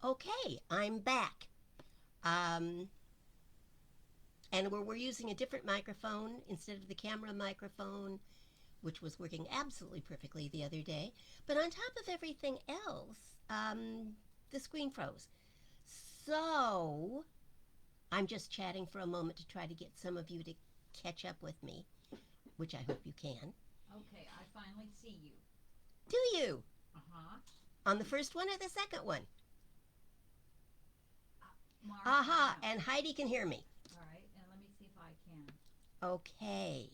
Okay, I'm back. Um, and we're using a different microphone instead of the camera microphone, which was working absolutely perfectly the other day. But on top of everything else, the screen froze. So I'm just chatting for a moment to try to get some of you to catch up with me, which I hope you can. Okay, I finally see you. Do you? Uh huh. On the first one or the second one? Mark, I Aha, know. and Heidi can hear me. All right, and let me see if I can. Okay.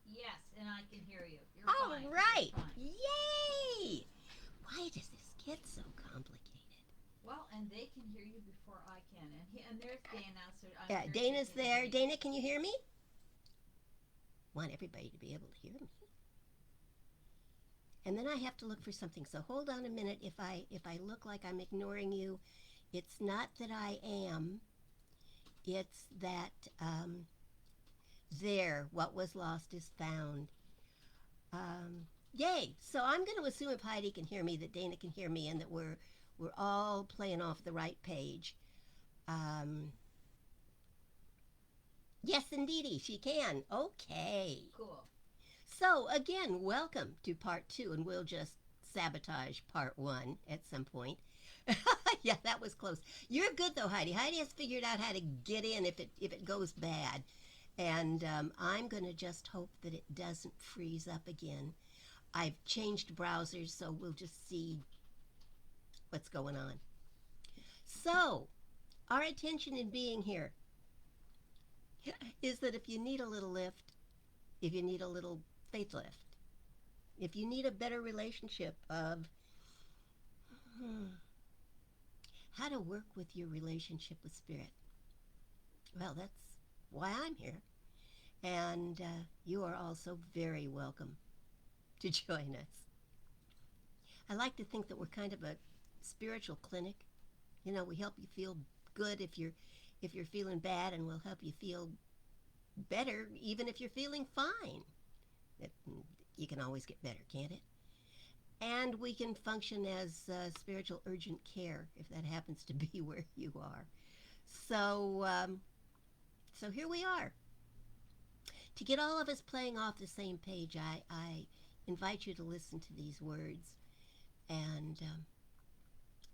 Yes, and I can hear you. You're All fine. You're right. fine. Yay! Why does this get so complicated? Well, and they can hear you before I can. And there's Dana, so I'm Yeah, sure she Dana's can hear there. you. Dana, can you hear me? Want everybody to be able to hear me. And then I have to look for something. So hold on a minute. If I look like I'm ignoring you, it's not that I am. It's that there, what was lost is found. Yay! So I'm going to assume if Heidi can hear me, that Dana can hear me, and that we're all playing off the right page. Um, yes, indeedy, she can. Okay. Cool. So again, welcome to part two, and we'll just sabotage part one at some point. Yeah, that was close. You're good though, Heidi. Heidi has figured out how to get in if it goes bad, and I'm gonna just hope that it doesn't freeze up again. I've changed browsers, so we'll just see what's going on. So, our intention in being here is that if you need a little lift, if you need a little faith lift, if you need a better relationship of how to work with your relationship with spirit, well, that's why I'm here. And you are also very welcome to join us. I like to think that we're kind of a spiritual clinic. You know, we help you feel good if you're feeling bad, and we'll help you feel better even if you're feeling fine. It, you can always get better, can't it? And we can function as spiritual urgent care if that happens to be where you are. So, so here we are. To get all of us playing off the same page, I invite you to listen to these words and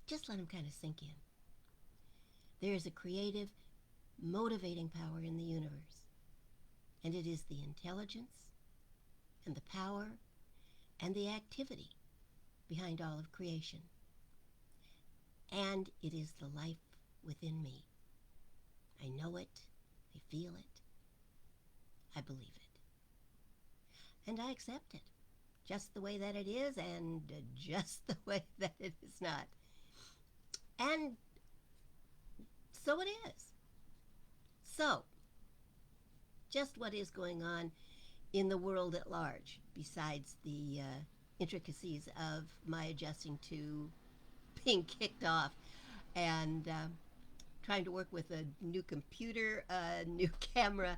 just let them kind of sink in. There is a creative, motivating power in the universe, and it is the intelligence and the power and the activity behind all of creation. And it is the life within me. I know it, I feel it, I believe it, and I accept it just the way that it is and just the way that it is not. And so it is. So, just what is going on in the world at large, besides the intricacies of my adjusting to being kicked off and trying to work with a new computer, a new camera,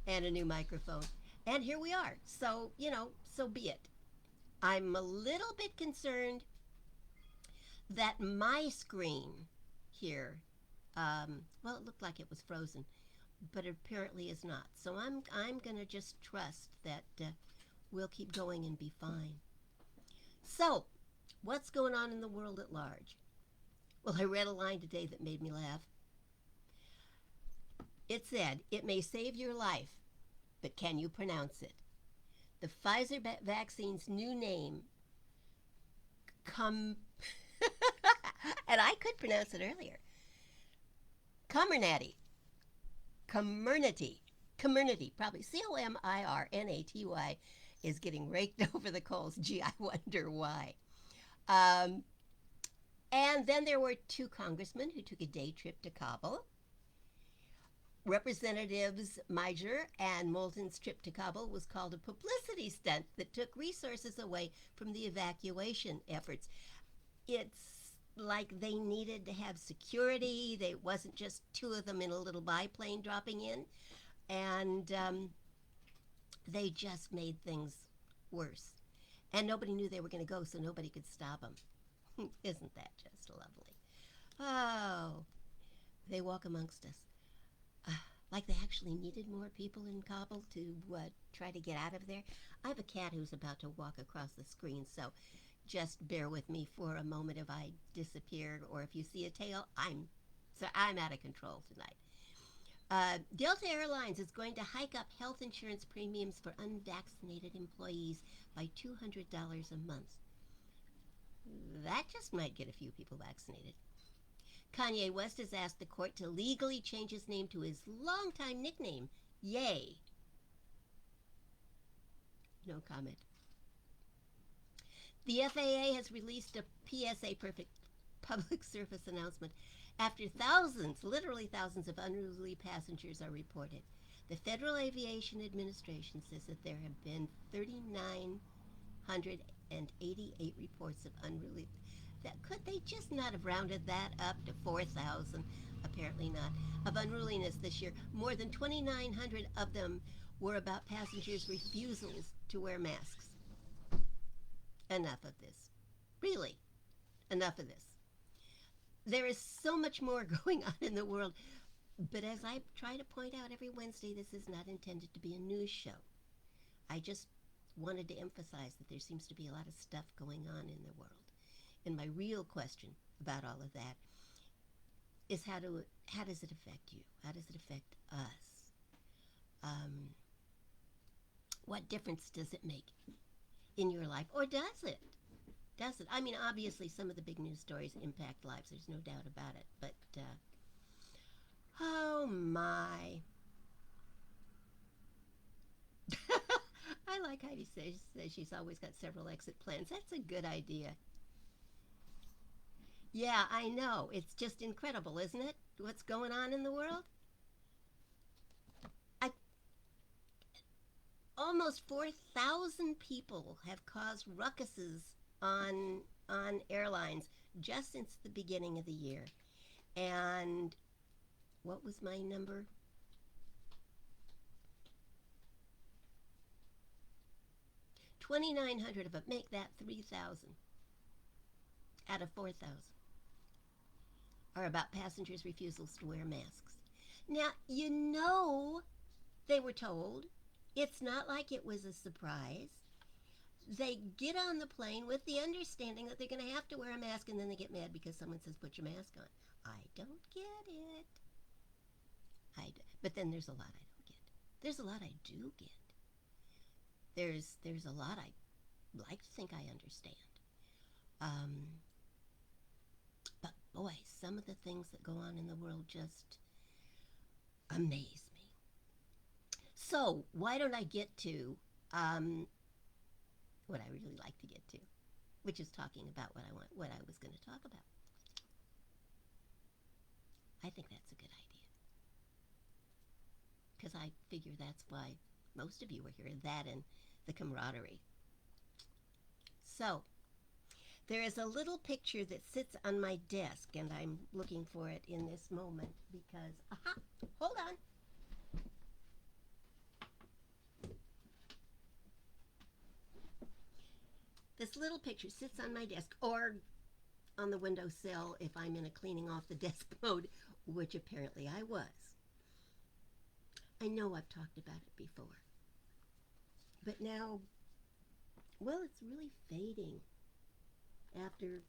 and a new microphone. And here we are. So, so be it. I'm a little bit concerned that my screen here, well, it looked like it was frozen, but it apparently is not. So I'm gonna just trust that we'll keep going and be fine. So, what's going on in the world at large? Well, I read a line today that made me laugh. It said, "It may save your life, but can you pronounce it?" The Pfizer vaccine's new name, come, and I could pronounce it earlier. Comirnaty, Comirnaty, probably Comirnaty is getting raked over the coals. Gee, I wonder why. Um, and then there were two congressmen who took a day trip to Kabul. Representatives Mijer and Moulton's trip to Kabul was called a publicity stunt that took resources away from the evacuation efforts. It's like they needed to have security. They wasn't just two of them in a little biplane dropping in, and they just made things worse. And nobody knew they were going to go, so nobody could stop them. Isn't that just lovely? Oh, they walk amongst us. Uh, like they actually needed more people in Kabul to try to get out of there. I have a cat who's about to walk across the screen, so just bear with me for a moment if I disappear or if you see a tail. I'm out of control tonight. Delta Airlines is going to hike up health insurance premiums for unvaccinated employees by $200 a month. That just might get a few people vaccinated. Kanye West has asked the court to legally change his name to his longtime nickname, Ye. No comment. The FAA has released a PSA perfect public service announcement after thousands, literally thousands of unruly passengers are reported. The Federal Aviation Administration says that there have been 3,988 reports of unruly. Could they just not have rounded that up to 4,000? Apparently not. Of unruliness this year, more than 2,900 of them were about passengers' refusals to wear masks. Enough of this. Really, enough of this. There is so much more going on in the world, but as I try to point out every Wednesday, this is not intended to be a news show. I just wanted to emphasize that there seems to be a lot of stuff going on in the world. And my real question about all of that is how does it affect you? How does it affect us? What difference does it make in your life? Or does it? Does it? I mean, obviously, some of the big news stories impact lives. There's no doubt about it. But, oh my. I like Heidi says she's always got several exit plans. That's a good idea. Yeah, I know. It's just incredible, isn't it? What's going on in the world? I, almost 4,000 people have caused ruckuses on airlines just since the beginning of the year. And what was my number? 2,900 of it. Make that 3,000 out of 4,000 are about passengers' refusals to wear masks. Now, they were told. It's not like it was a surprise. They get on the plane with the understanding that they're going to have to wear a mask, and then they get mad because someone says, put your mask on. I don't get it. But then there's a lot I don't get. There's a lot I do get. There's a lot I like to think I understand. But boy, some of the things that go on in the world just amaze me. So why don't I get to what I really like to get to, which is talking about what I was going to talk about. I think that's a good idea. Because I figure that's why most of you are here, that and the camaraderie. So, there is a little picture that sits on my desk, and I'm looking for it in this moment because, hold on. This little picture sits on my desk or on the windowsill if I'm in a cleaning off the desk mode, which apparently I was. I know I've talked about it before. But now, well, it's really fading after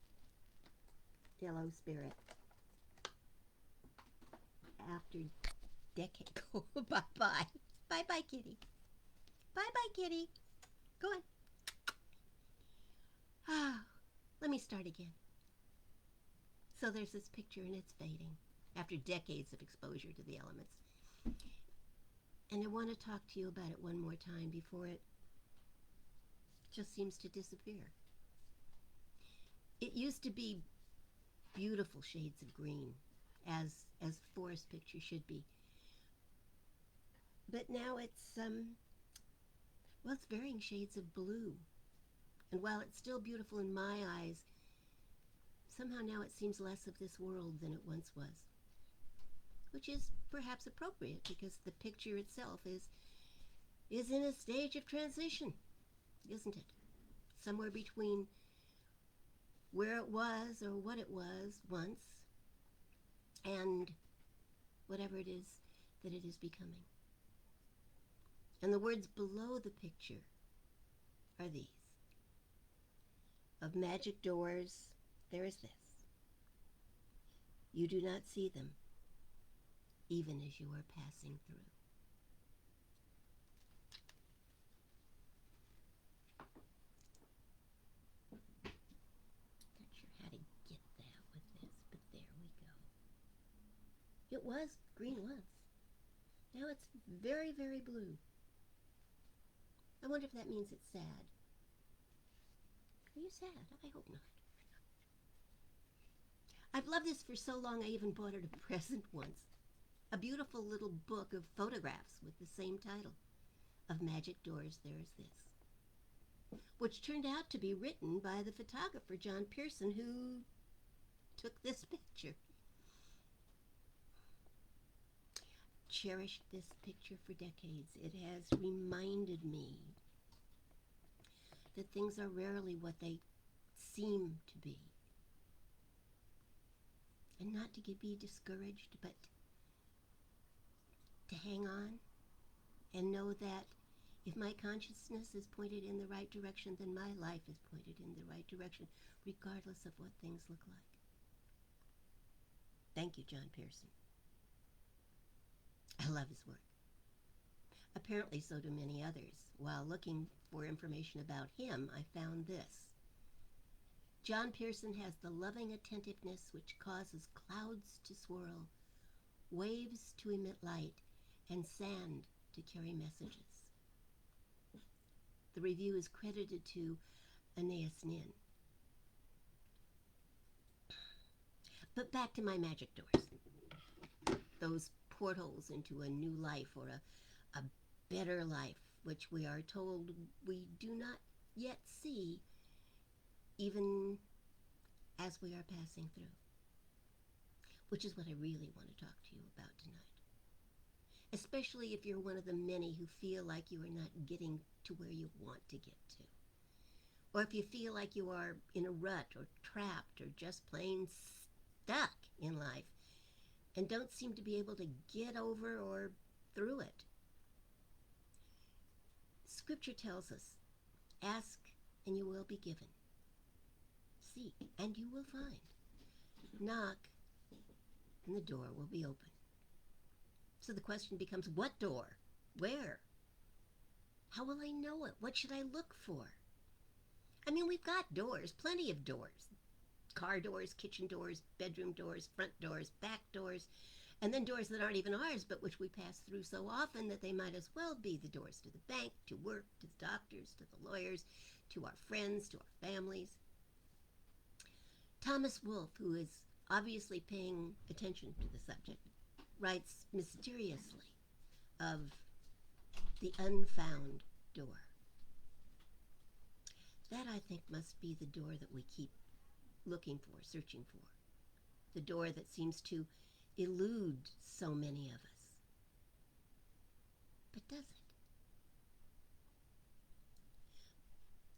Hello Spirit. After decade. Bye-bye. Bye-bye, kitty. Bye-bye, kitty. Go on. Let me start again. So there's this picture and it's fading after decades of exposure to the elements. And I want to talk to you about it one more time before it just seems to disappear. It used to be beautiful shades of green, as forest picture should be. But now it's it's varying shades of blue. And while it's still beautiful in my eyes, somehow now it seems less of this world than it once was. Which is perhaps appropriate because the picture itself is in a stage of transition, isn't it? Somewhere between where it was or what it was once and whatever it is that it is becoming. And the words below the picture are these. Of magic doors, there is this. You do not see them, even as you are passing through. Not sure how to get that with this, but there we go. It was green once. Now it's very, very blue. I wonder if that means it's sad. Are you sad? I hope not. I've loved this for so long I even bought it a present once. A beautiful little book of photographs with the same title. Of Magic Doors, There Is This. Which turned out to be written by the photographer John Pearson, who took this picture. Cherished this picture for decades. It has reminded me that things are rarely what they seem to be. And not to be discouraged, but to hang on and know that if my consciousness is pointed in the right direction, then my life is pointed in the right direction, regardless of what things look like. Thank you, John Pearson. I love his work. Apparently so do many others. While looking for information about him, I found this. John Pearson has the loving attentiveness which causes clouds to swirl, waves to emit light, and sand to carry messages. The review is credited to Anais Nin. But back to my magic doors. Those portals into a new life or a better life, which we are told we do not yet see, even as we are passing through. Which is what I really want to talk to you about tonight. Especially if you're one of the many who feel like you are not getting to where you want to get to. Or if you feel like you are in a rut or trapped or just plain stuck in life and don't seem to be able to get over or through it. Scripture tells us, ask and you will be given. Seek and you will find. Knock and the door will be open. So the question becomes, what door? Where? How will I know it? What should I look for? I mean, we've got doors, plenty of doors. Car doors, kitchen doors, bedroom doors, front doors, back doors, and then doors that aren't even ours, but which we pass through so often that they might as well be the doors to the bank, to work, to the doctors, to the lawyers, to our friends, to our families. Thomas Wolfe, who is obviously paying attention to the subject, writes mysteriously of the unfound door. That, I think, must be the door that we keep looking for, searching for. The door that seems to elude so many of us. But does it?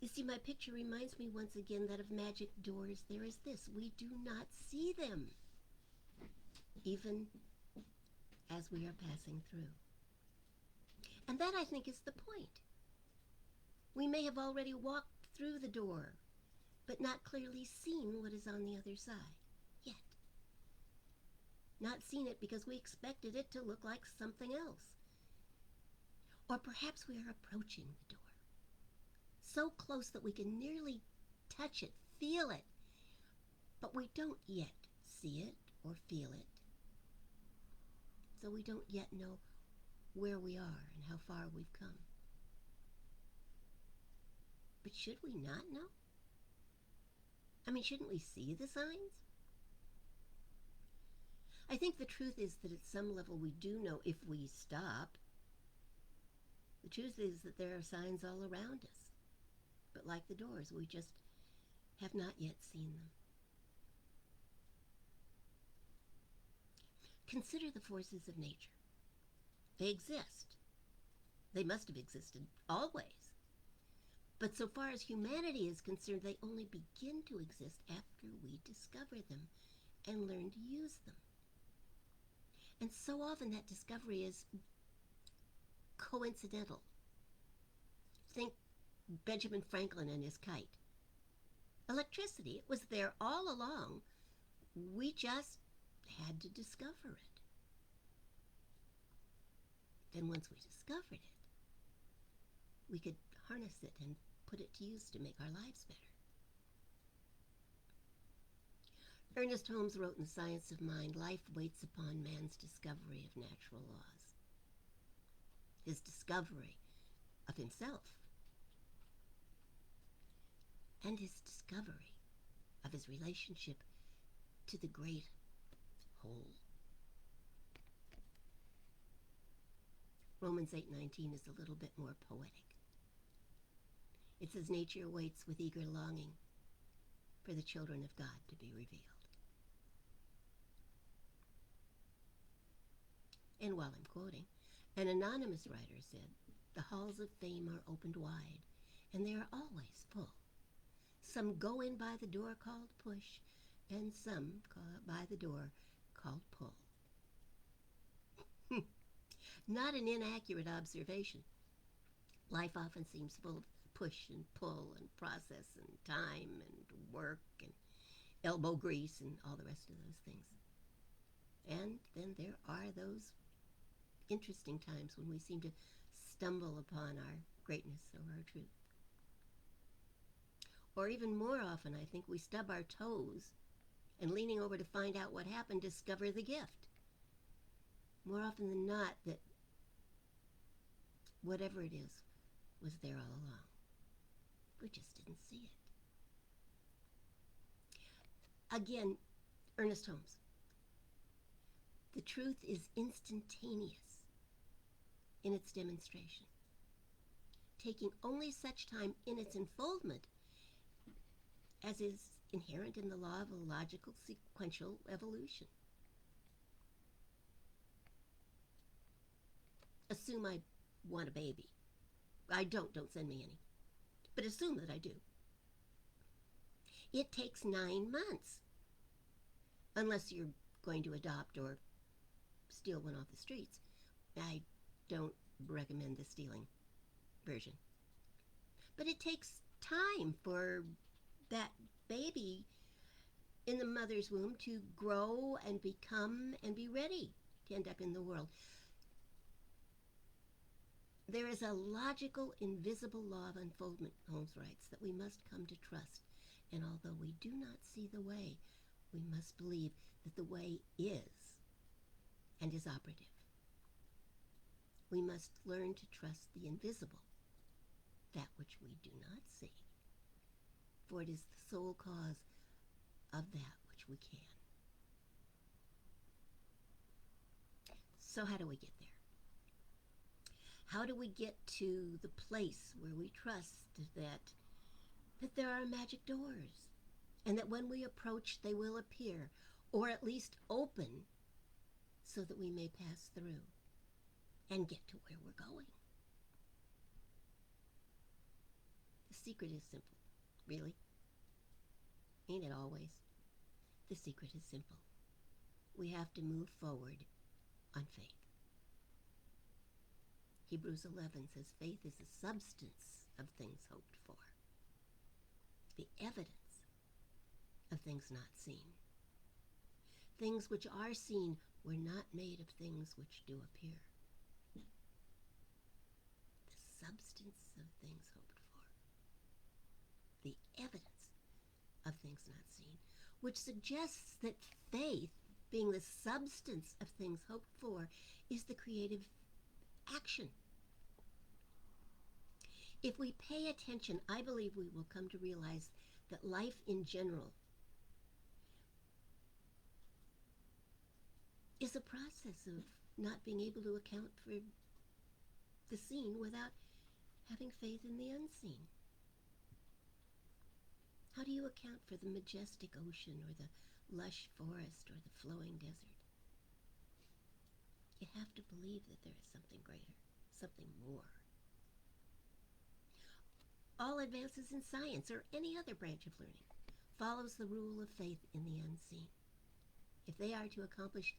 You see, my picture reminds me once again that of magic doors there is this. We do not see them, even as we are passing through. And that, I think, is the point. We may have already walked through the door, but not clearly seen what is on the other side, yet. Not seen it because we expected it to look like something else. Or perhaps we are approaching the door, so close that we can nearly touch it, feel it, but we don't yet see it or feel it. So we don't yet know where we are and how far we've come. But should we not know? I mean, shouldn't we see the signs? I think the truth is that at some level we do know if we stop. The truth is that there are signs all around us. But like the doors, we just have not yet seen them. Consider the forces of nature. They exist. They must have existed always. But so far as humanity is concerned, they only begin to exist after we discover them and learn to use them. And so often that discovery is coincidental. Think Benjamin Franklin and his kite. Electricity, it was there all along. We just had to discover it. Then once we discovered it, we could harness it and put it to use to make our lives better. Ernest Holmes wrote in The Science of Mind, life waits upon man's discovery of natural laws. His discovery of himself and his discovery of his relationship to the great whole. Romans 8:19 is a little bit more poetic. It says, nature waits with eager longing for the children of God to be revealed. And while I'm quoting, an anonymous writer said, the halls of fame are opened wide, and they are always full. Some go in by the door called push, and some by the door called pull. Not an inaccurate observation. Life often seems full of push and pull and process and time and work and elbow grease and all the rest of those things. And then there are those interesting times when we seem to stumble upon our greatness or our truth. Or even more often, I think we stub our toes and, leaning over to find out what happened, discover the gift. More often than not, that whatever it is was there all along. We just didn't see it. Again, Ernest Holmes. The truth is instantaneous in its demonstration, taking only such time in its unfoldment as is inherent in the law of a logical sequential evolution. Assume I want a baby. I don't send me any. But assume that I do. It takes 9 months. Unless you're going to adopt or steal one off the streets. I don't recommend the stealing version. But it takes time for that baby in the mother's womb to grow and become and be ready to end up in the world. There is a logical, invisible law of unfoldment, Holmes writes, that we must come to trust. And although we do not see the way, we must believe that the way is and is operative. We must learn to trust the invisible, that which we do not see, for it is the sole cause of that which we can. So how do we get there? How do we get to the place where we trust that there are magic doors, and that when we approach they will appear, or at least open, so that we may pass through and get to where we're going? The secret is simple. Really? Ain't it always? The secret is simple. We have to move forward on faith. Hebrews 11 says faith is the substance of things hoped for, the evidence of things not seen. Things which are seen were not made of things which do appear. The substance of things hoped for, the evidence of things not seen, which suggests that faith, being the substance of things hoped for, is the creative action. If we pay attention, I believe we will come to realize that life in general is a process of not being able to account for the seen without having faith in the unseen. How do you account for the majestic ocean or the lush forest or the flowing desert? You have to believe that there is something greater, something more advances in science or any other branch of learning follows the rule of faith in the unseen. If they are to accomplish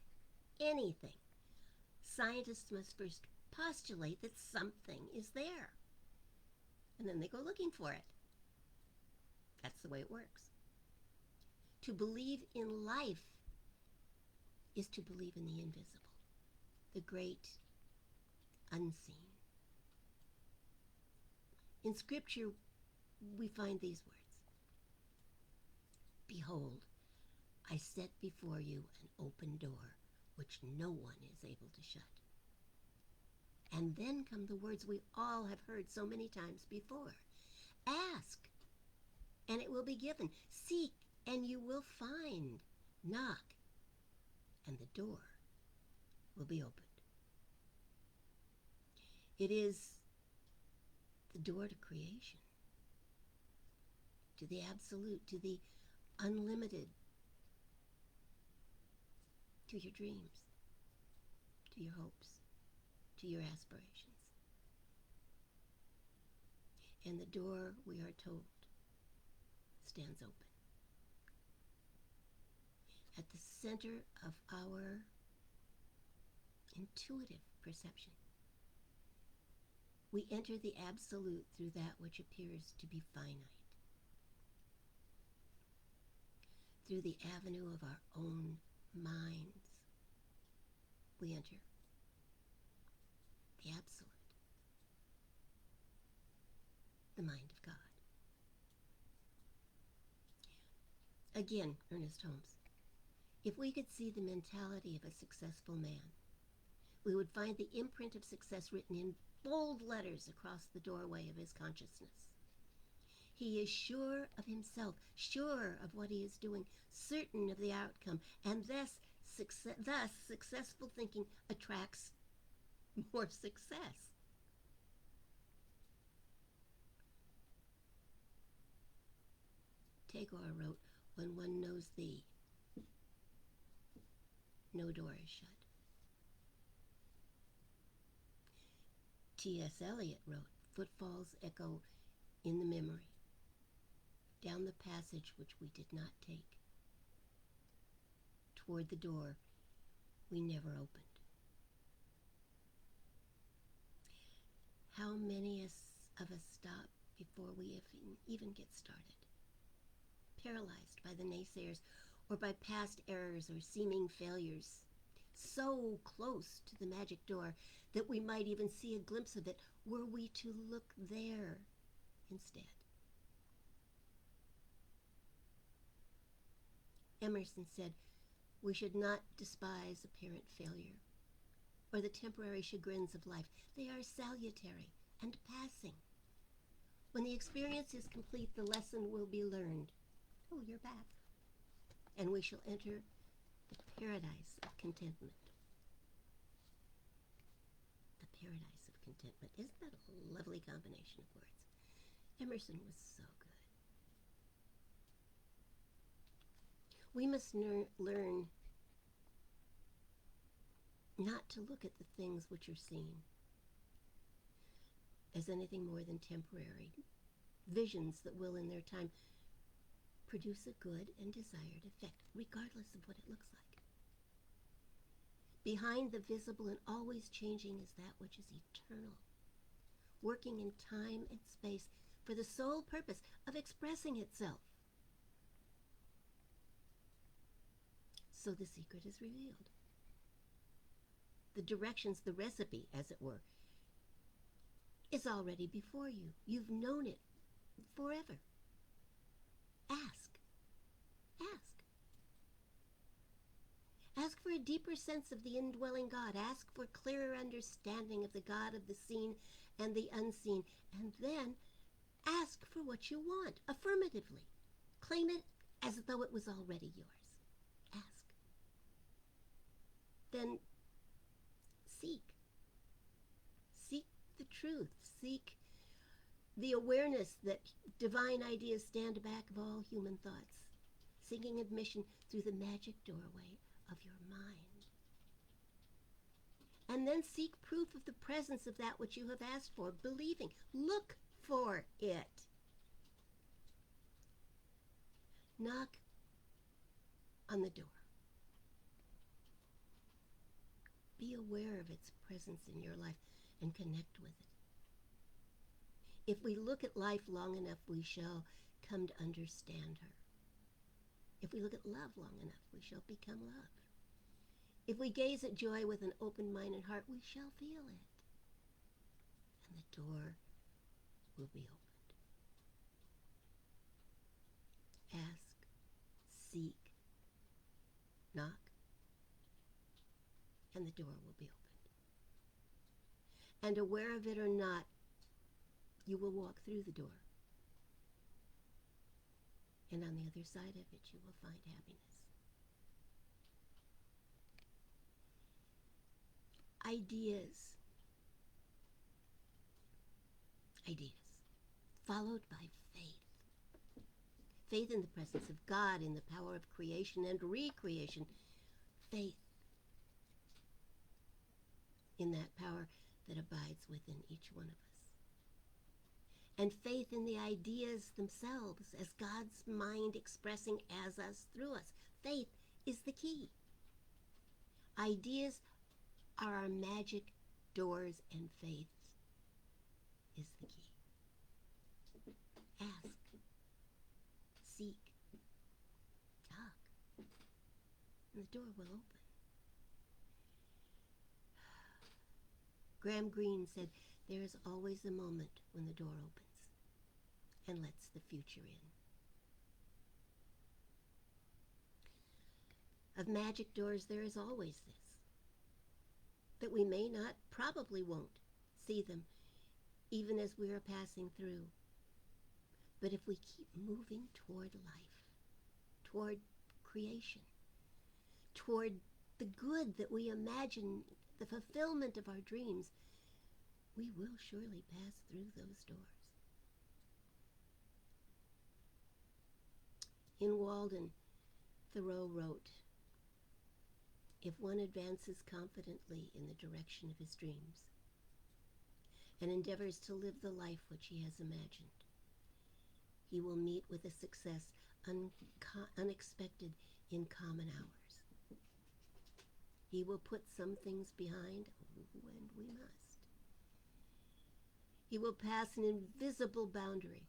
anything, scientists must first postulate that something is there, and then they go looking for it. That's the way it works. To believe in life is to believe in the invisible, the great unseen. In Scripture, we find these words: "Behold, I set before you an open door, which no one is able to shut." And then come the words we all have heard so many times before: "Ask, and it will be given. Seek, and you will find. Knock, and the door will be opened." It is the door to creation, to the absolute, to the unlimited, to your dreams, to your hopes, to your aspirations. And the door, we are told, stands open. At the center of our intuitive perception, we enter the absolute through that which appears to be finite, through the avenue of our own minds. We enter the absolute, the mind of God. Again, Ernest Holmes, if we could see the mentality of a successful man, we would find the imprint of success written in bold letters across the doorway of his consciousness. He is sure of himself, sure of what he is doing, certain of the outcome, and thus successful thinking attracts more success. Tagore wrote, "When one knows thee, no door is shut." T.S. Eliot wrote, "Footfalls echo in the memory, down the passage which we did not take, toward the door we never opened." How many of us stop before we even get started, paralyzed by the naysayers or by past errors or seeming failures, so close to the magic door that we might even see a glimpse of it were we to look there instead. Emerson said, "We should not despise apparent failure or the temporary chagrins of life. They are salutary and passing. When the experience is complete, the lesson will be learned." Oh, you're back. "And we shall enter the paradise of contentment." The paradise of contentment. Isn't that a lovely combination of words? Emerson was so good. We must learn not to look at the things which are seen as anything more than temporary visions that will in their time produce a good and desired effect, regardless of what it looks like. Behind the visible and always changing is that which is eternal, working in time and space for the sole purpose of expressing itself. So the secret is revealed. The directions, the recipe, as it were, is already before you. You've known it forever. Ask. Ask. Ask for a deeper sense of the indwelling God. Ask for clearer understanding of the God of the seen and the unseen. And then ask for what you want, affirmatively. Claim it as though it was already yours. Ask. Then seek. Seek the truth. Seek the awareness that divine ideas stand back of all human thoughts, seeking admission through the magic doorway of your mind. And then seek proof of the presence of that which you have asked for, believing. Look for it. Knock on the door. Be aware of its presence in your life and connect with it. If we look at life long enough, we shall come to understand her. If we look at love long enough, we shall become love. If we gaze at joy with an open mind and heart, we shall feel it. And the door will be opened. Ask, seek, knock, and the door will be opened. And aware of it or not, you will walk through the door. And on the other side of it, you will find happiness. Ideas, followed by faith. Faith in the presence of God, in the power of creation and recreation. Faith in that power that abides within each one of us. And faith in the ideas themselves as God's mind expressing as us through us. Faith is the key. Ideas are our magic doors, and faith is the key. Ask, seek, knock, and the door will open. Graham Greene said, "There is always a moment when the door opens and lets the future in." Of magic doors, there is always this, that we may not, probably won't, see them even as we are passing through. But if we keep moving toward life, toward creation, toward the good that we imagine, the fulfillment of our dreams, we will surely pass through those doors. In Walden, Thoreau wrote, "If one advances confidently in the direction of his dreams and endeavors to live the life which he has imagined, he will meet with a success unexpected in common hours. He will put some things behind, and we must. He will pass an invisible boundary.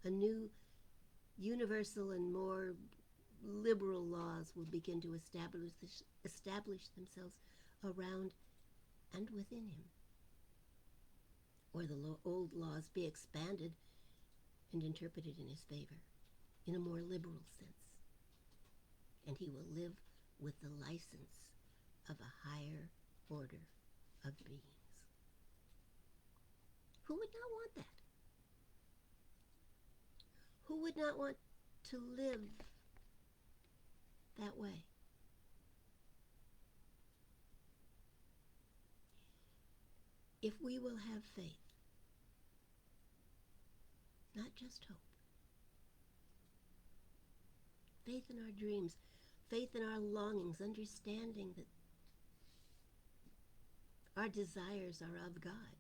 A new, universal, and more liberal laws will begin to establish themselves around and within him. Or the old laws be expanded and interpreted in his favor, in a more liberal sense. And he will live with the license of a higher order of beings." Who would not want that? Who would not want to live that way? If we will have faith, not just hope, faith in our dreams, faith in our longings, understanding that our desires are of God.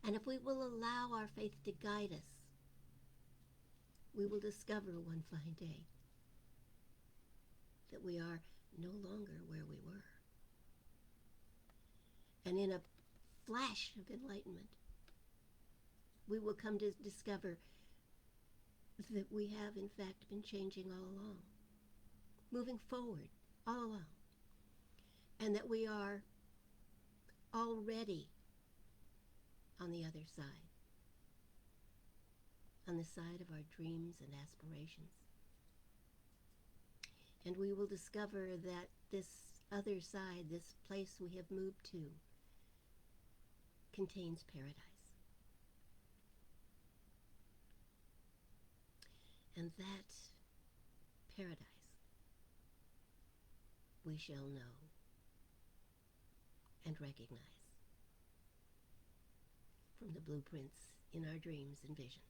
And if we will allow our faith to guide us, we will discover one fine day that we are no longer where we were. And in a flash of enlightenment, we will come to discover that we have in fact been changing all along, moving forward all along, and that we are already on the other side, on the side of our dreams and aspirations. And we will discover that this other side, this place we have moved to, contains paradise. And that paradise we shall know and recognize from the blueprints in our dreams and visions.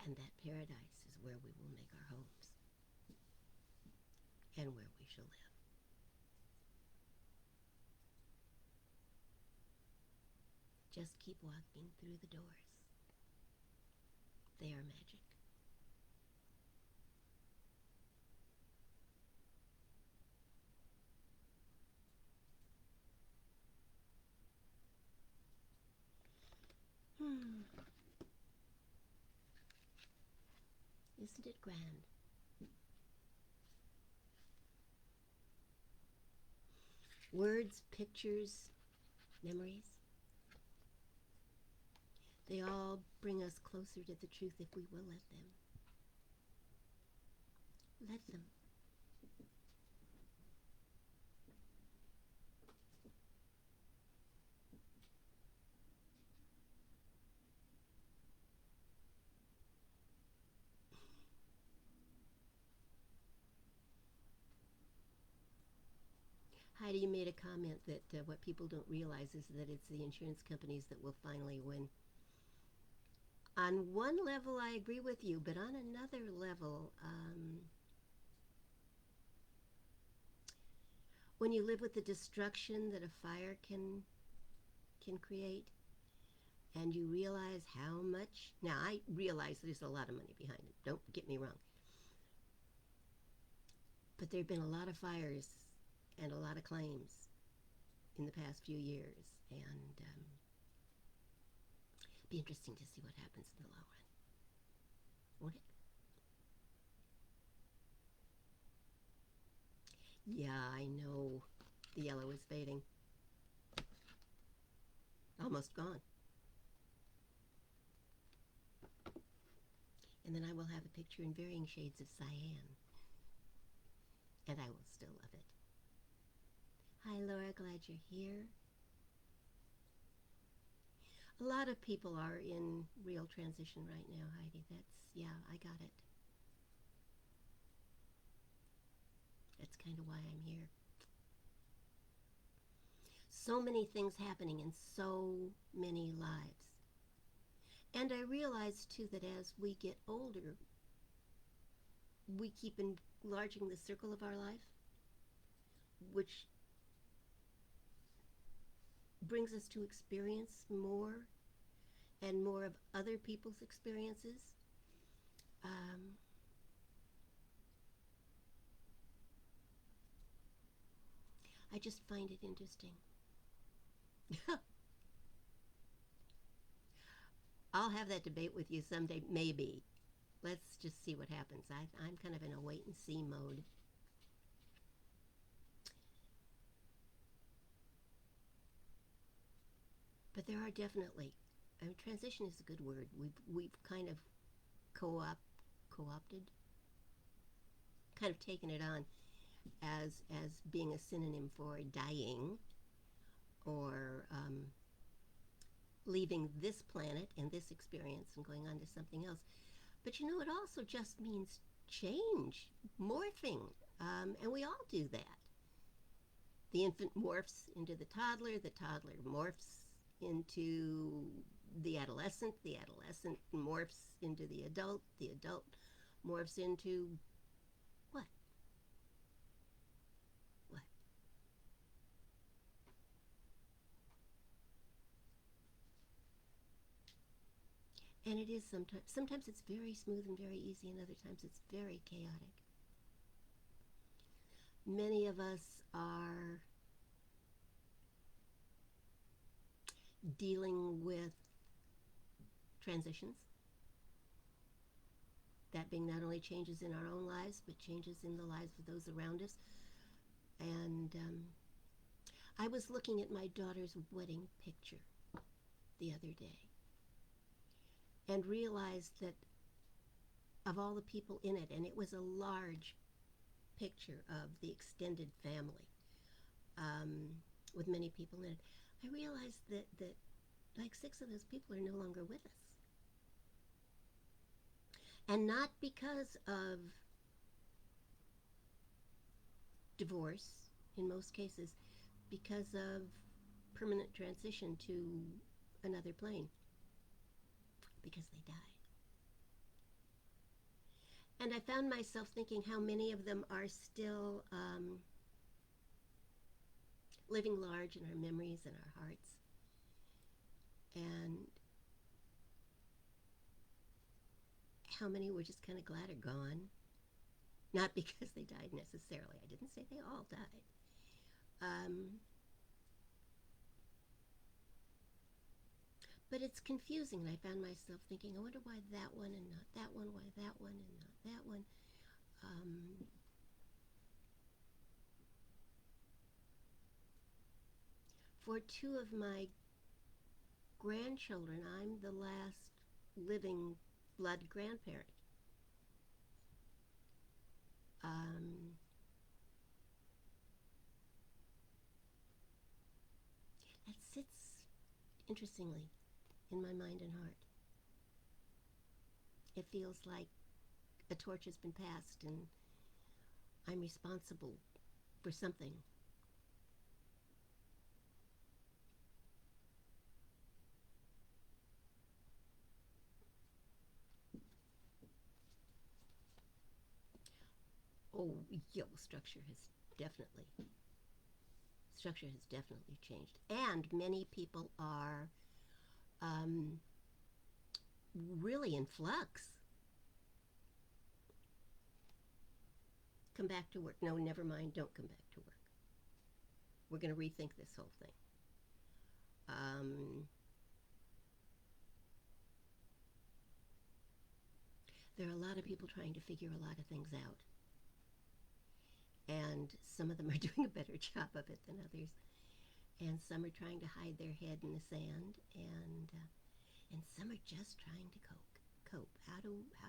And that paradise is where we will make our homes and where we shall live. Just keep walking through the doors. They are magic. Hmm. Isn't it grand? Words, pictures, memories, they all bring us closer to the truth if we will let them. Let them. Heidi, you made a comment that what people don't realize is that it's the insurance companies that will finally win. On one level, I agree with you, but on another level, when you live with the destruction that a fire can create, and you realize how much. Now, I realize there's a lot of money behind it. Don't get me wrong, but there have been a lot of fires and a lot of claims in the past few years, and it'd be interesting to see what happens in the long run, won't it? Yeah, I know. The yellow is fading. Almost gone. And then I will have a picture in varying shades of cyan. And I will still love it. Hi, Laura. Glad you're here. A lot of people are in real transition right now, Heidi. Yeah, I got it. That's kind of why I'm here. So many things happening in so many lives. And I realize, too, that as we get older, we keep enlarging the circle of our life, which brings us to experience more and more of other people's experiences. Um, I just find it interesting. I'll have that debate with you someday, maybe. Let's just see what happens. I'm kind of in a wait and see mode. But there are definitely, transition is a good word. We've kind of co-opted, kind of taken it on as being a synonym for dying or leaving this planet and this experience and going on to something else. But you know, it also just means change, morphing, and we all do that. The infant morphs into the toddler morphs into the adolescent morphs into the adult morphs into what? What? And it is sometimes it's very smooth and very easy, and other times it's very chaotic. Many of us are dealing with transitions. That being not only changes in our own lives, but changes in the lives of those around us. And I was looking at my daughter's wedding picture the other day and realized that of all the people in it, and it was a large picture of the extended family with many people in it, I realized that like 6 of those people are no longer with us. And not because of divorce, in most cases, because of permanent transition to another plane, because they died. And I found myself thinking how many of them are still living large in our memories and our hearts. And how many we're just kind of glad are gone. Not because they died necessarily. I didn't say they all died. But it's confusing, and I found myself thinking, I wonder why that one and not that one, why that one and not that one. For two of my grandchildren, I'm the last living blood grandparent. Um, that sits interestingly in my mind and heart. It feels like a torch has been passed and I'm responsible for something. Oh, yeah, well, structure has definitely changed, and many people are um, really in flux. Come back to work. No, never mind. Don't come back to work. We're going to rethink this whole thing. There are a lot of people trying to figure a lot of things out, and some of them are doing a better job of it than others, and some are trying to hide their head in the sand, and some are just trying to cope. How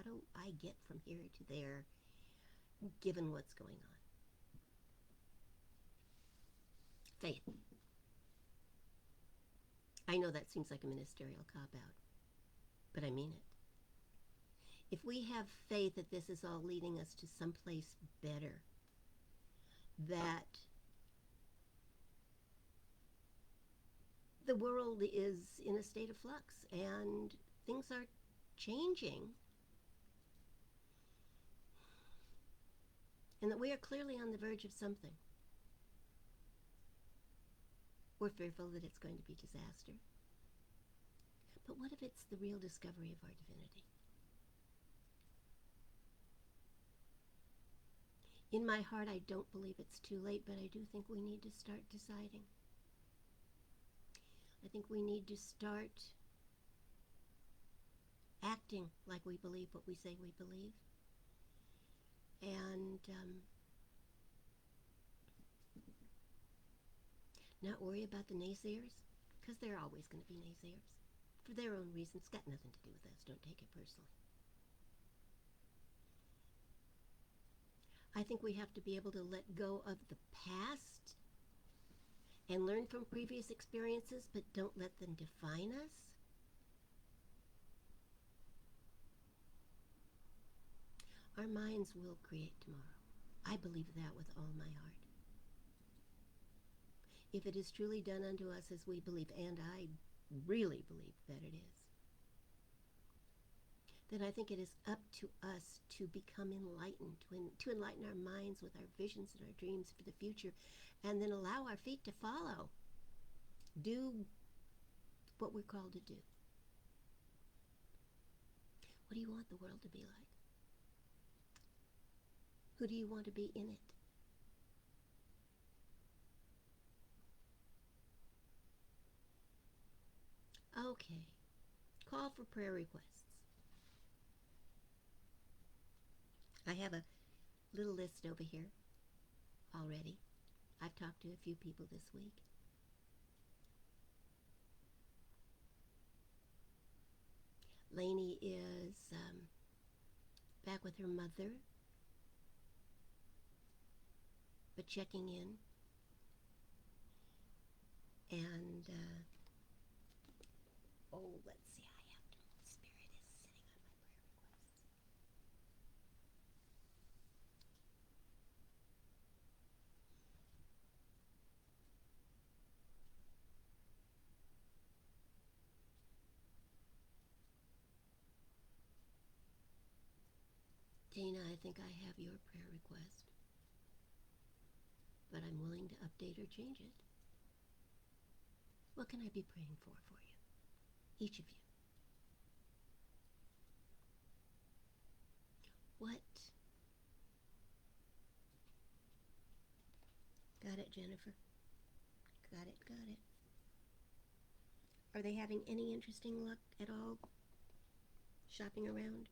do I get from here to there, given what's going on? Faith. I know that seems like a ministerial cop-out, but I mean it. If we have faith that this is all leading us to someplace better, that the world is in a state of flux and things are changing, and that we are clearly on the verge of something, we're fearful that it's going to be disaster. But what if it's the real discovery of our divinity? In my heart, I don't believe it's too late, but I do think we need to start deciding. I think we need to start acting like we believe what we say we believe. And not worry about the naysayers, because there are always going to be naysayers. For their own reasons, got nothing to do with us. Don't take it personally. I think we have to be able to let go of the past and learn from previous experiences, but don't let them define us. Our minds will create tomorrow. I believe that with all my heart. If it is truly done unto us as we believe, and I really believe that it is, then I think it is up to us to become enlightened, to enlighten our minds with our visions and our dreams for the future, and then allow our feet to follow. Do what we're called to do. What do you want the world to be like? Who do you want to be in it? Okay, call for prayer requests. I have a little list over here already. I've talked to a few people this week. Lainey is back with her mother, but checking in. And, let's see, Spirit is sitting on my prayer requests. Dana, I think I have your prayer request, but I'm willing to update or change it. What can I be praying for you? Each of you. What? Got it, Jennifer. Got it, got it. Are they having any interesting luck at all shopping around?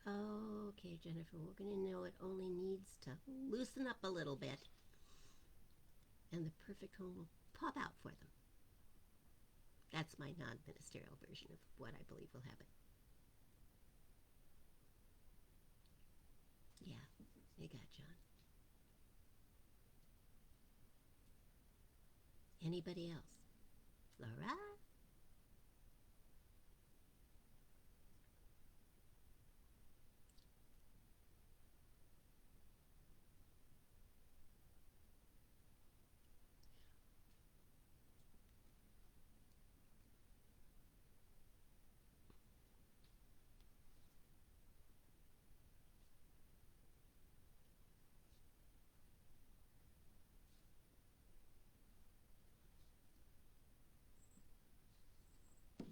Okay, Jennifer, we're going to know it only needs to loosen up a little bit, and the perfect home will pop out for them. That's my non-ministerial version of what I believe will happen. Yeah, you got John. Anybody else? Laura? Okay.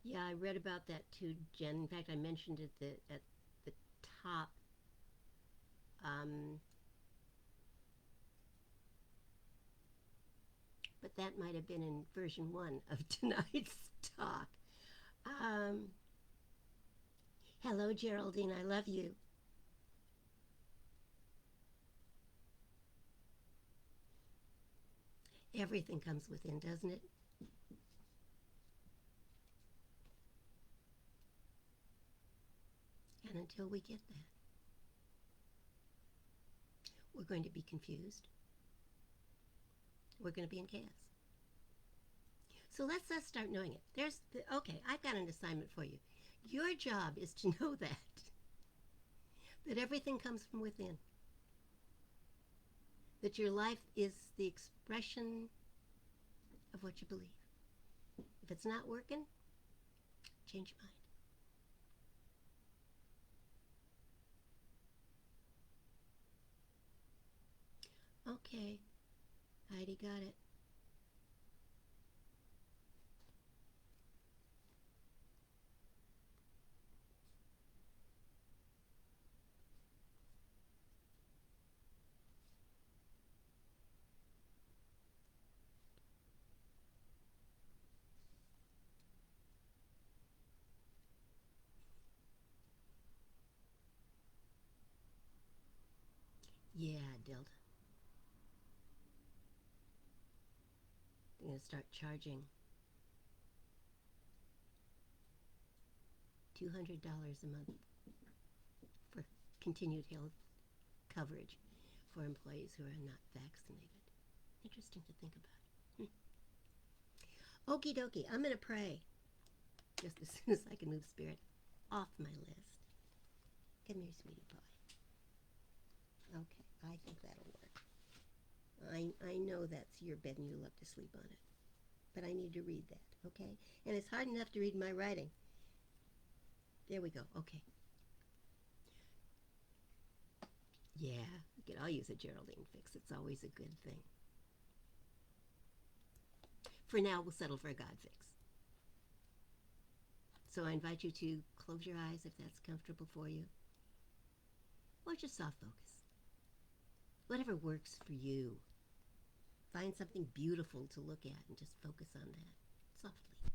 Yeah, I read about that too, Jen. In fact, I mentioned it at the top. Um, but that might have been in version one of tonight's talk. Um, Hello, Geraldine. I love you. Everything comes within, doesn't it? And until we get that, we're going to be confused. We're going to be in chaos. So let's start knowing it. Okay, I've got an assignment for you. Your job is to know that everything comes from within. That your life is the expression of what you believe. If it's not working, change your mind. Okay, Heidi got it. Yeah, Delta. I'm going to start charging $200 a month for continued health coverage for employees who are not vaccinated. Interesting to think about. Okie dokie, I'm going to pray just as soon as I can move spirit off my list. Come here, sweetie pie. Okay, I think that'll work. I know that's your bed and you love to sleep on it. But I need to read that, okay? And it's hard enough to read my writing. There we go. Okay. Yeah, we could all use a Geraldine fix. It's always a good thing. For now, we'll settle for a God fix. So I invite you to close your eyes if that's comfortable for you. Or just soft focus. Whatever works for you. Find something beautiful to look at and just focus on that softly.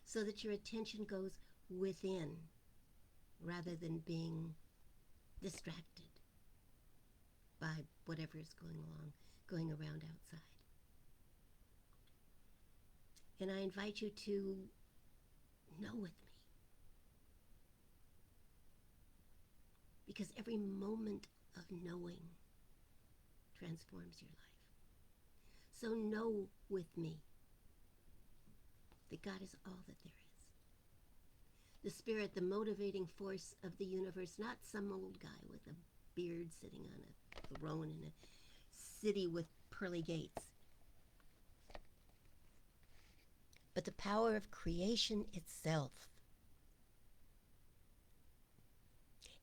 So that your attention goes within rather than being distracted by whatever is going around outside. And I invite you to know with me. Because every moment of knowing transforms your life. So know with me that God is all that there is. The Spirit, the motivating force of the universe, not some old guy with a beard sitting on a throne in a city with pearly gates, but the power of creation itself.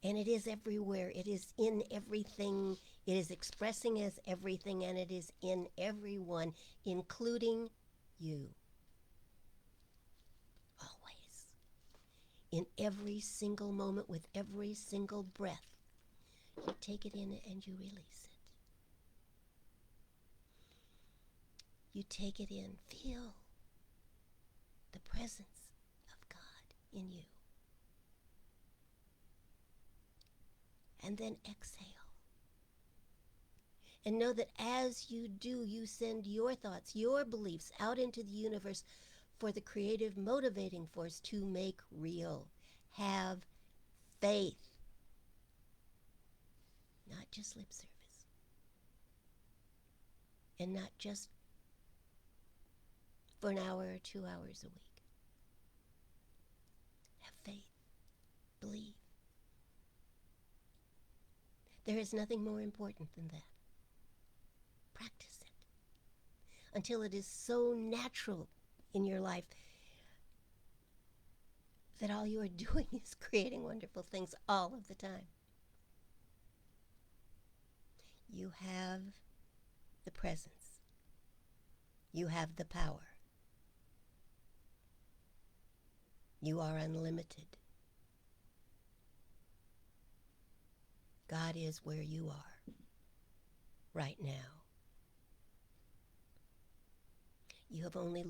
And it is everywhere. It is in everything. It is expressing as everything, and it is in everyone, including you. Always. In every single moment, with every single breath, you take it in and you release it. You take it in. Feel the presence of God in you. And then exhale. And know that as you do, you send your thoughts, your beliefs out into the universe for the creative motivating force to make real. Have faith. Not just lip service. And not just for an hour or 2 hours a week. Have faith. Believe. There is nothing more important than that. Practice it until it is so natural in your life that all you are doing is creating wonderful things all of the time. You have the presence. You have the power. You are unlimited. God is where you are right now. You have only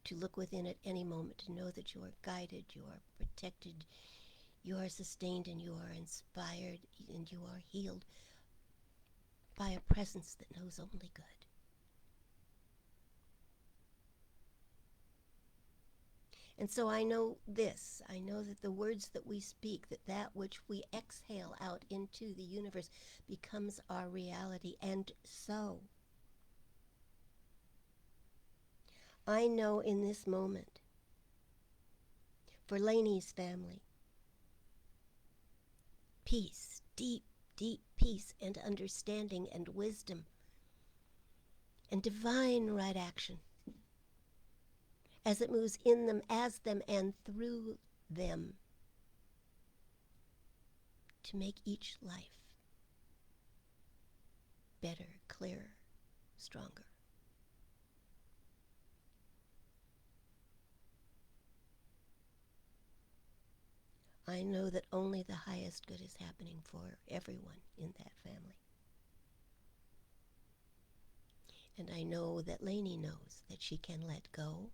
to look within at any moment to know that you are guided, you are protected, you are sustained, and you are inspired, and you are healed by a presence that knows only good. And so I know this. I know that the words that we speak, that which we exhale out into the universe becomes our reality. And so I know in this moment, for Lainey's family, peace, deep, deep peace and understanding and wisdom and divine right action as it moves in them, as them, and through them to make each life better, clearer, stronger. I know that only the highest good is happening for everyone in that family. And I know that Lainey knows that she can let go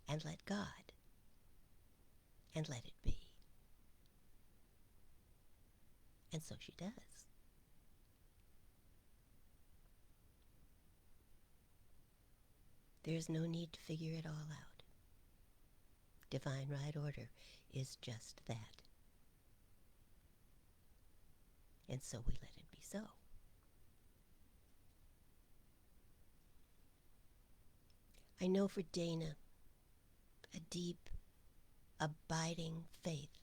and let God and let it be. And so she does. There's no need to figure it all out. Divine right order is just that. And so we let it be so. I know for Dana, a deep, abiding faith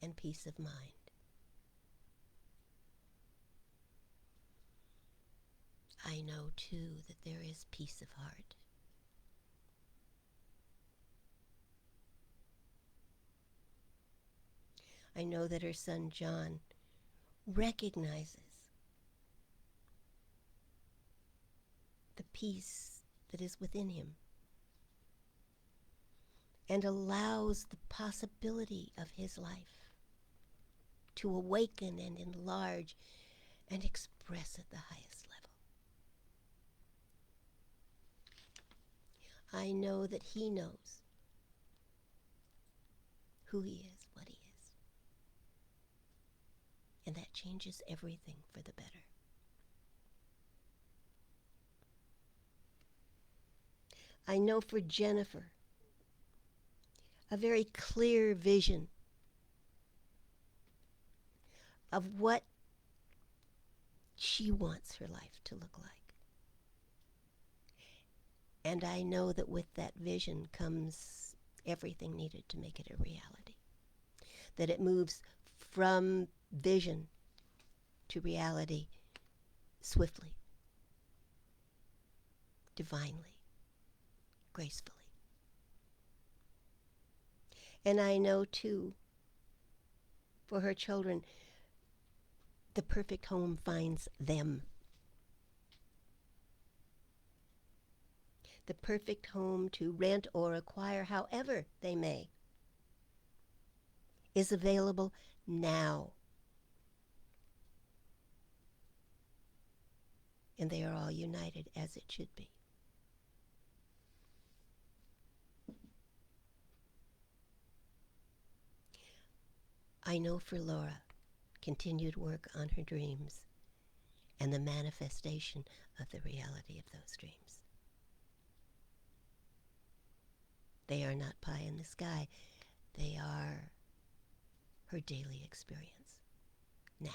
and peace of mind. I know, too, that there is peace of heart. I know that her son John recognizes the peace that is within him and allows the possibility of his life to awaken and enlarge and express at the highest level. I know that he knows who he is, what he is. And that changes everything for the better. I know for Jennifer a very clear vision of what she wants her life to look like. And I know that with that vision comes everything needed to make it a reality. That it moves from vision to reality swiftly, divinely, gracefully. And I know too, for her children, the perfect home finds them. The perfect home to rent or acquire, however they may, is available now. And they are all united as it should be. I know for Laura, continued work on her dreams and the manifestation of the reality of those dreams. They are not pie in the sky. They are her daily experience now.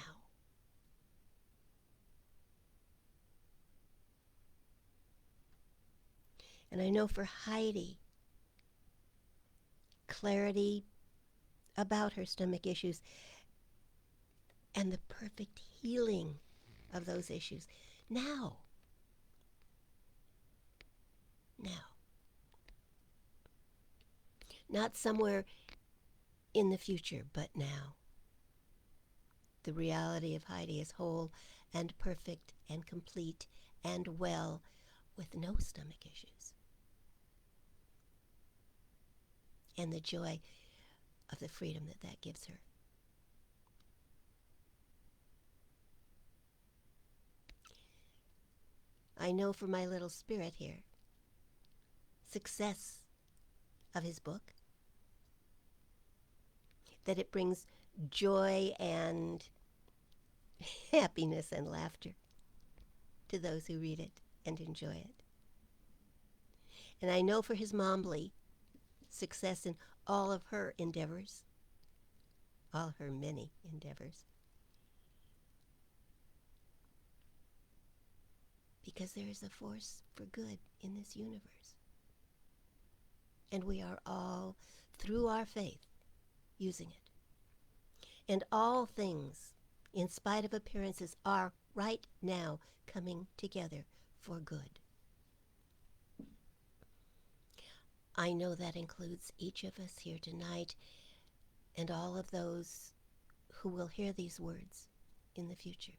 And I know for Heidi, clarity about her stomach issues and the perfect healing of those issues now. Now. Not somewhere in the future, but now. The reality of Heidi is whole and perfect and complete and well with no stomach issues. And the joy of the freedom that that gives her. I know for my little spirit here, success of his book, that it brings joy and happiness and laughter to those who read it and enjoy it. And I know for his mom, Lee, success in all of her endeavors, all her many endeavors. Because there is a force for good in this universe. And we are all, through our faith, using it. And all things, in spite of appearances, are right now coming together for good. I know that includes each of us here tonight and all of those who will hear these words in the future.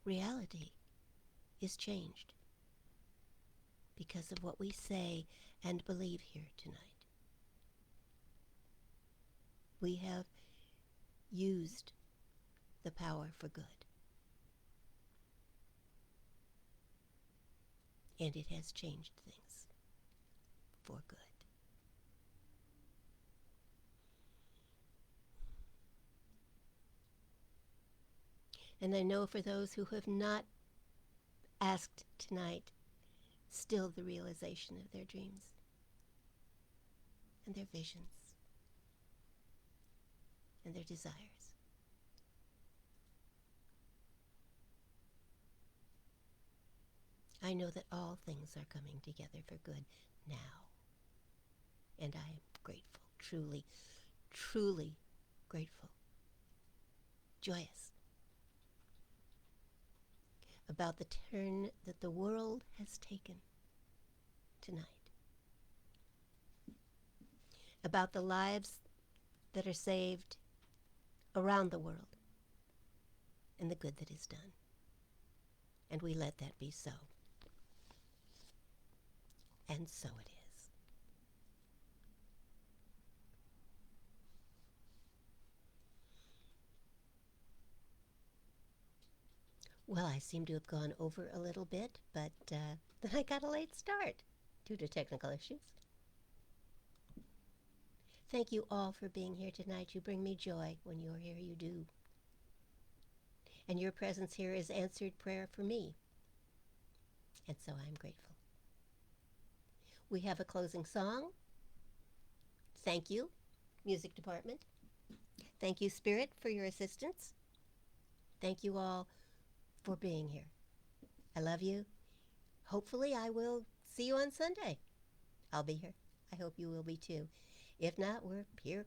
Reality is changed because of what we say and believe here tonight. We have used the power for good. And it has changed things for good. And I know for those who have not asked tonight, still the realization of their dreams and their visions and their desires. I know that all things are coming together for good now. And I am grateful, truly, truly grateful, joyous about the turn that the world has taken tonight, about the lives that are saved around the world and the good that is done. And we let that be so. And so it is. Well, I seem to have gone over a little bit, but then I got a late start due to technical issues. Thank you all for being here tonight. You bring me joy when you're here, you do. And your presence here is answered prayer for me. And so I'm grateful. We have a closing song. Thank you, music department. Thank you, Spirit, for your assistance. Thank you all for being here. I love you. Hopefully I will see you on Sunday. I'll be here. I hope you will be too. If not, we're here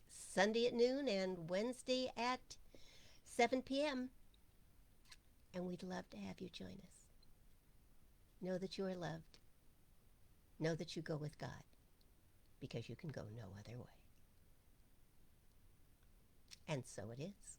Sunday at noon and Wednesday at 7 p.m. And we'd love to have you join us. Know that you are loved. Know that you go with God, because you can go no other way. And so it is.